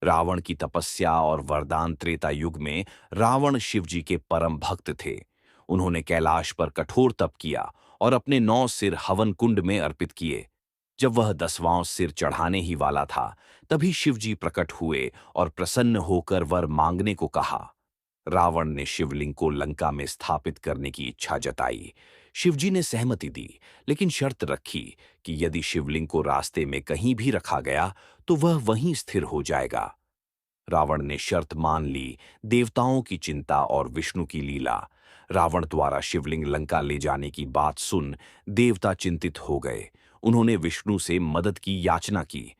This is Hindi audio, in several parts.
रावण की तपस्या और वरदान त्रेता युग में रावण शिव जी के परम भक्त थे। उन्होंने कैलाश पर कठोर तप किया और अपने 9 सिर हवन कुंड में अर्पित किए। जब वह 10वां सिर चढ़ाने ही वाला था, तभी शिव जी प्रकट हुए और प्रसन्न होकर वर मांगने को कहा। रावण ने शिवलिंग को लंका में स्थापित करने की इच्छा जताई। शिवजी ने सहमति दी, लेकिन शर्त रखी कि यदि शिवलिंग को रास्ते में कहीं भी रखा गया तो वह वहीं स्थिर हो जाएगा। रावण ने शर्त मान ली। देवताओं की चिंता और विष्णु की लीला। रावण द्वारा शिवलिंग लंका ले जाने की बात सुन देवता चिंतित हो गए। उन्होंने विष्णु से मदद की याचना की।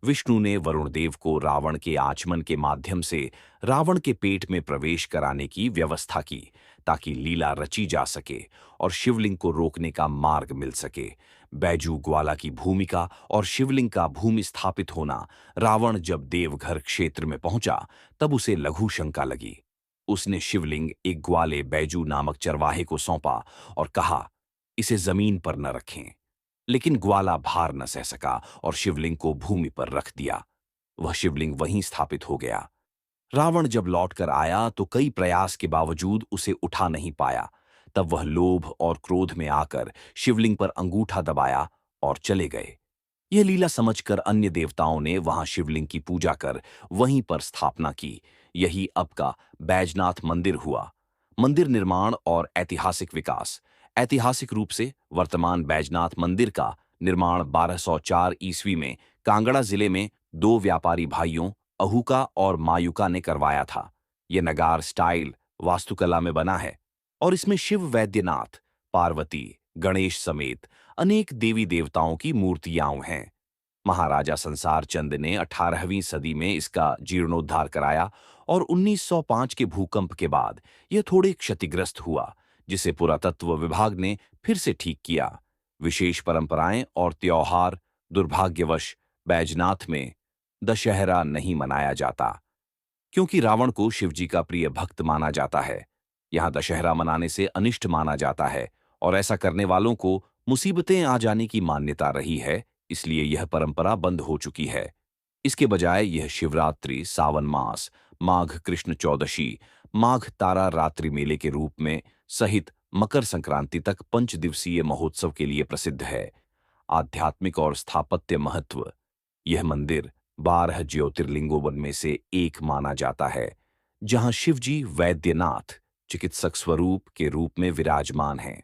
विष्णु ने वरुण देव को रावण के आचमन के माध्यम से रावण के पेट में प्रवेश कराने की व्यवस्था की, ताकि लीला रची जा सके और शिवलिंग को रोकने का मार्ग मिल सके। बैजू ग्वाला की भूमिका और शिवलिंग का भूमि स्थापित होना। रावण जब देवघर क्षेत्र में पहुंचा, तब उसे लघु शंका लगी। उसने शिवलिंग एक ग्वाले बैजू नामक चरवाहे को सौंपा और कहा, इसे जमीन पर न रखें। लेकिन ग्वाला भार न सह सका और शिवलिंग को भूमि पर रख दिया। वह शिवलिंग वहीं स्थापित हो गया। रावण जब लौटकर आया तो कई प्रयास के बावजूद उसे उठा नहीं पाया। तब वह लोभ और क्रोध में आकर शिवलिंग पर अंगूठा दबाया और चले गए। यह लीला समझकर अन्य देवताओं ने वहां शिवलिंग की पूजा कर वहीं पर स्थापना की। यही अब का बैजनाथ मंदिर हुआ। मंदिर निर्माण और ऐतिहासिक विकास। ऐतिहासिक रूप से वर्तमान बैजनाथ मंदिर का निर्माण 1204 ईस्वी में कांगड़ा जिले में 2 व्यापारी भाइयों अहुका और मायुका ने करवाया था। यह नगार स्टाइल वास्तुकला में बना है और इसमें शिव वैद्यनाथ, पार्वती, गणेश समेत अनेक देवी देवताओं की मूर्तियां हैं। महाराजा संसार चंद ने 18वीं सदी में इसका जीर्णोद्धार कराया और 1905 के भूकंप के बाद यह थोड़े क्षतिग्रस्त हुआ, जिसे पुरातत्व विभाग ने फिर से ठीक किया। विशेष परंपराएं और त्योहार। दुर्भाग्यवश बैजनाथ में दशहरा नहीं मनाया जाता, क्योंकि रावण को शिवजी का प्रिय भक्त माना जाता है। यहाँ दशहरा मनाने से अनिष्ट माना जाता है और ऐसा करने वालों को मुसीबतें आ जाने की मान्यता रही है, इसलिए यह परंपरा बंद हो चुकी है। इसके बजाय यह शिवरात्रि, सावन मास, माघ कृष्ण चौदशी, माघ तारा रात्रि मेले के रूप में सहित मकर संक्रांति तक 5 दिवसीय महोत्सव के लिए प्रसिद्ध है। आध्यात्मिक और स्थापत्य महत्व। यह मंदिर 12 ज्योतिर्लिंगों में से एक माना जाता है, जहां शिवजी वैद्यनाथ, चिकित्सक स्वरूप के रूप में विराजमान हैं।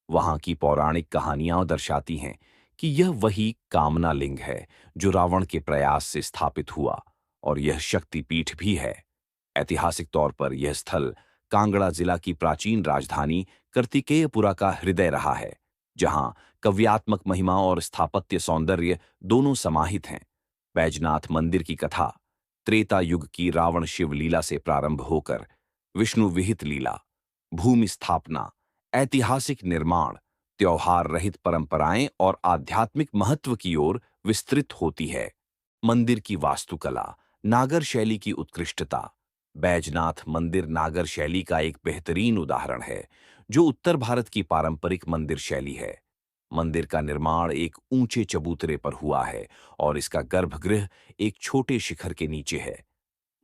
वहां की पौराणिक कहानियां दर्शाती हैं कि यह वही कामना लिंग है जो रावण के प्रयास से स्थापित हुआ, और यह शक्तिपीठ भी है। ऐतिहासिक तौर पर यह स्थल कांगड़ा जिला की प्राचीन राजधानी कार्तिकेयपुरा का हृदय रहा है, जहां काव्यात्मक महिमा और स्थापत्य सौंदर्य दोनों समाहित हैं। बैजनाथ मंदिर की कथा त्रेता युग की रावण शिव लीला से प्रारंभ होकर विष्णु विहित लीला, भूमि स्थापना, ऐतिहासिक निर्माण, त्योहार रहित परंपराएं और आध्यात्मिक महत्व की ओर विस्तृत होती है। मंदिर की वास्तुकला। नागर शैली की उत्कृष्टता। बैजनाथ मंदिर नागर शैली का एक बेहतरीन उदाहरण है, जो उत्तर भारत की पारंपरिक मंदिर शैली है। मंदिर का निर्माण एक ऊंचे चबूतरे पर हुआ है और इसका गर्भगृह एक छोटे शिखर के नीचे है।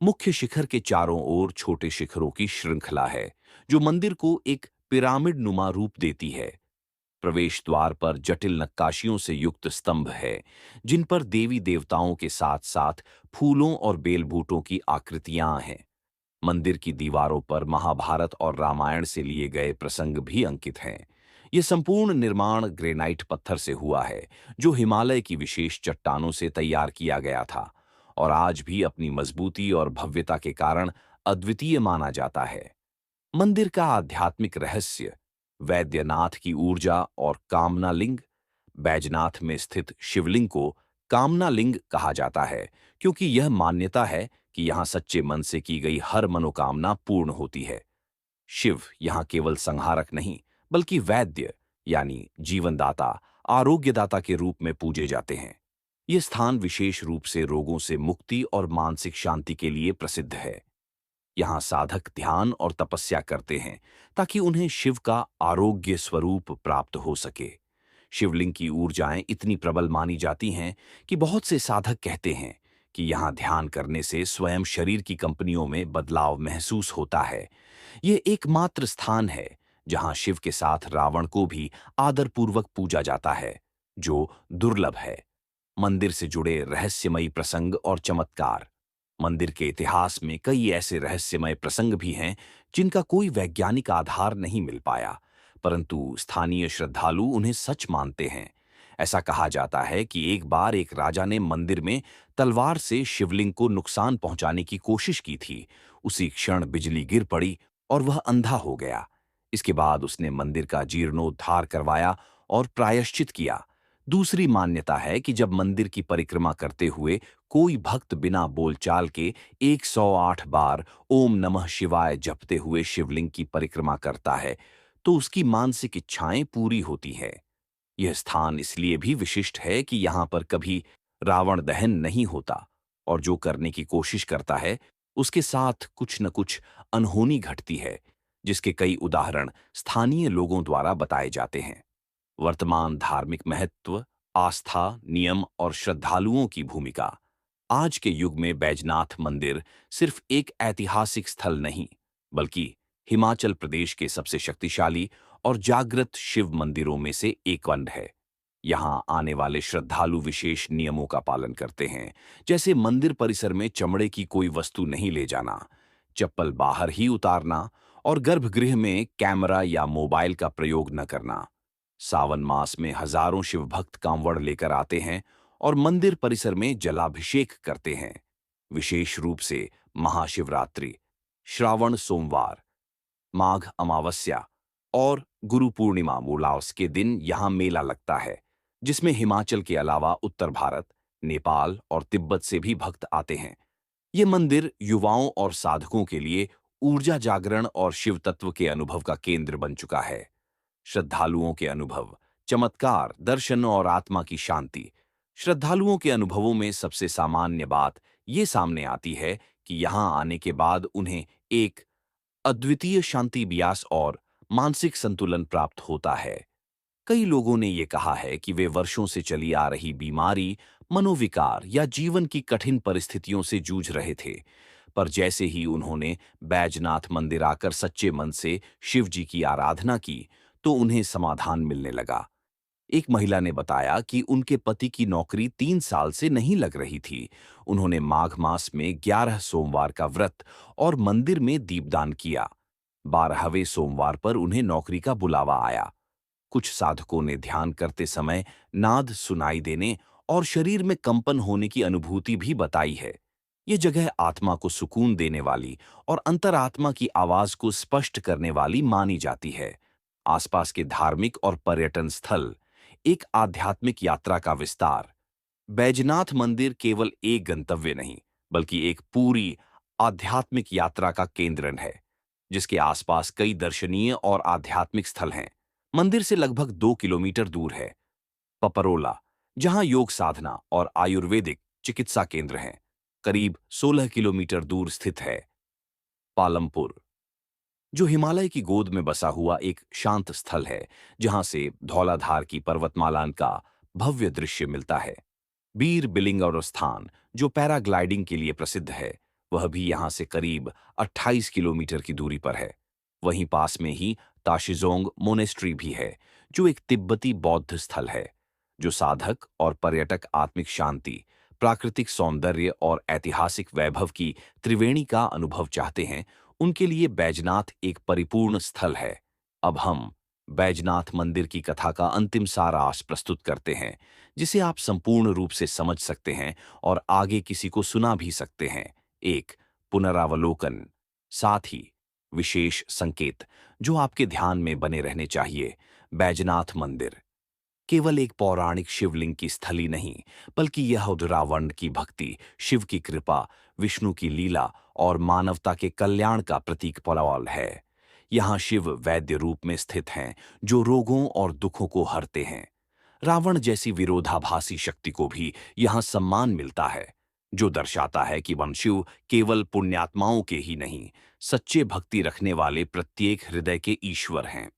मुख्य शिखर के चारों ओर छोटे शिखरों की श्रृंखला है, जो मंदिर को एक पिरामिड नुमा रूप देती है। प्रवेश द्वार पर जटिल नक्काशियों से युक्त स्तंभ है, जिन पर देवी देवताओं के साथ साथ फूलों और बेलबूटों की आकृतियां हैं। मंदिर की दीवारों पर महाभारत और रामायण से लिए गए प्रसंग भी अंकित हैं। यह संपूर्ण निर्माण ग्रेनाइट पत्थर से हुआ है, जो हिमालय की विशेष चट्टानों से तैयार किया गया था और आज भी अपनी मजबूती और भव्यता के कारण अद्वितीय माना जाता है। मंदिर का आध्यात्मिक रहस्य। वैद्यनाथ की ऊर्जा और कामना लिंग। बैजनाथ में स्थित शिवलिंग को कामना लिंग कहा जाता है, क्योंकि यह मान्यता है कि यहां सच्चे मन से की गई हर मनोकामना पूर्ण होती है। शिव यहां केवल संहारक नहीं, बल्कि वैद्य यानी जीवनदाता, आरोग्यदाता के रूप में पूजे जाते हैं। यह स्थान विशेष रूप से रोगों से मुक्ति और मानसिक शांति के लिए प्रसिद्ध है। यहाँ साधक ध्यान और तपस्या करते हैं, ताकि उन्हें शिव का आरोग्य स्वरूप प्राप्त हो सके। शिवलिंग की ऊर्जाएं इतनी प्रबल मानी जाती हैं कि बहुत से साधक कहते हैं कि यहाँ ध्यान करने से स्वयं शरीर की कंपनियों में बदलाव महसूस होता है। ये एकमात्र स्थान है जहां शिव के साथ रावण को भी आदरपूर्वक पूजा जाता है, जो दुर्लभ है। मंदिर से जुड़े रहस्यमयी प्रसंग और चमत्कार। मंदिर के इतिहास में कई ऐसे रहस्यमय प्रसंग भी हैं जिनका कोई वैज्ञानिक आधार नहीं मिल पाया, परंतु स्थानीय श्रद्धालु उन्हें सच मानते हैं। ऐसा कहा जाता है कि एक बार एक राजा ने मंदिर में तलवार से शिवलिंग को नुकसान पहुंचाने की कोशिश की थी। उसी क्षण बिजली गिर पड़ी और वह अंधा हो गया। इसके बाद उसने मंदिर का जीर्णोद्धार करवाया और प्रायश्चित किया। दूसरी मान्यता है कि जब मंदिर की परिक्रमा करते हुए कोई भक्त बिना बोलचाल के 108 बार ओम नमः शिवाय जपते हुए शिवलिंग की परिक्रमा करता है, तो उसकी मानसिक इच्छाएं पूरी होती हैं। यह स्थान इसलिए भी विशिष्ट है कि यहाँ पर कभी रावण दहन नहीं होता, और जो करने की कोशिश करता है उसके साथ कुछ न कुछ अनहोनी घटती है, जिसके कई उदाहरण स्थानीय लोगों द्वारा बताए जाते हैं। वर्तमान धार्मिक महत्व, आस्था, नियम और श्रद्धालुओं की भूमिका। आज के युग में बैजनाथ मंदिर सिर्फ एक ऐतिहासिक स्थल नहीं, बल्कि हिमाचल प्रदेश के सबसे शक्तिशाली और जागृत शिव मंदिरों में से एक वन है। यहाँ आने वाले श्रद्धालु विशेष नियमों का पालन करते हैं, जैसे मंदिर परिसर में चमड़े की कोई वस्तु नहीं ले जाना, चप्पल बाहर ही उतारना और गर्भगृह में कैमरा या मोबाइल का प्रयोग न करना। सावन मास में हजारों शिव भक्त कांवड़ लेकर आते हैं और मंदिर परिसर में जलाभिषेक करते हैं। विशेष रूप से महाशिवरात्रि, श्रावण सोमवार, माघ अमावस्या और गुरु पूर्णिमा मूलास के दिन यहाँ मेला लगता है, जिसमें हिमाचल के अलावा उत्तर भारत, नेपाल और तिब्बत से भी भक्त आते हैं। ये मंदिर युवाओं और साधकों के लिए ऊर्जा जागरण और शिव तत्व के अनुभव का केंद्र बन चुका है। श्रद्धालुओं के अनुभव, चमत्कार, दर्शन और आत्मा की शांति। श्रद्धालुओं के अनुभवों में सबसे सामान्य बात ये सामने आती है कि यहाँ आने के बाद उन्हें एक अद्वितीय शांति, ब्यास और मानसिक संतुलन प्राप्त होता है। कई लोगों ने ये कहा है कि वे वर्षों से चली आ रही बीमारी, मनोविकार या जीवन की कठिन परिस्थितियों से जूझ रहे थे, पर जैसे ही उन्होंने बैजनाथ मंदिर आकर सच्चे मन से शिव जी की आराधना की, तो उन्हें समाधान मिलने लगा। एक महिला ने बताया कि उनके पति की नौकरी 3 साल से नहीं लग रही थी। उन्होंने माघ मास में 11 सोमवार का व्रत और मंदिर में दीपदान किया। 12वें सोमवार पर उन्हें नौकरी का बुलावा आया। कुछ साधकों ने ध्यान करते समय नाद सुनाई देने और शरीर में कंपन होने की अनुभूति भी बताई है। ये जगह आत्मा को सुकून देने वाली और अंतरात्मा की आवाज को स्पष्ट करने वाली मानी जाती है। आसपास के धार्मिक और पर्यटन स्थल, एक आध्यात्मिक यात्रा का विस्तार। बैजनाथ मंदिर केवल एक गंतव्य नहीं, बल्कि एक पूरी आध्यात्मिक यात्रा का केंद्र है, जिसके आसपास कई दर्शनीय और आध्यात्मिक स्थल हैं। मंदिर से लगभग 2 किलोमीटर दूर है पपरोला, जहां योग साधना और आयुर्वेदिक चिकित्सा केंद्र हैं। करीब 16 किलोमीटर दूर स्थित है पालमपुर, जो हिमालय की गोद में बसा हुआ एक शांत स्थल है, जहां से धौलाधार की पर्वतमाला का भव्य दृश्य मिलता है। बीर बिलिंगौर स्थान, जो पैराग्लाइडिंग के लिए प्रसिद्ध है, वह भी यहां से करीब 28 किलोमीटर की दूरी पर है। वहीं पास में ही ताशिजोंग मोनेस्ट्री भी है, जो एक तिब्बती बौद्ध स्थल है। जो साधक और पर्यटक आत्मिक शांति, प्राकृतिक सौंदर्य और ऐतिहासिक वैभव की त्रिवेणी का अनुभव चाहते हैं, उनके लिए बैजनाथ एक परिपूर्ण स्थल है। अब हम बैजनाथ मंदिर की कथा का अंतिम सारांश प्रस्तुत करते हैं, जिसे आप संपूर्ण रूप से समझ सकते हैं और आगे किसी को सुना भी सकते हैं। एक पुनरावलोकन, साथ ही विशेष संकेत जो आपके ध्यान में बने रहने चाहिए। बैजनाथ मंदिर केवल एक पौराणिक शिवलिंग की स्थली नहीं, बल्कि यह रावण की भक्ति, शिव की कृपा, विष्णु की लीला और मानवता के कल्याण का प्रतीक पलौल है। यहाँ शिव वैद्य रूप में स्थित हैं, जो रोगों और दुखों को हरते हैं। रावण जैसी विरोधाभासी शक्ति को भी यहाँ सम्मान मिलता है, जो दर्शाता है कि वनशिव केवल पुण्यात्माओं के ही नहीं, सच्चे भक्ति रखने वाले प्रत्येक हृदय के ईश्वर हैं।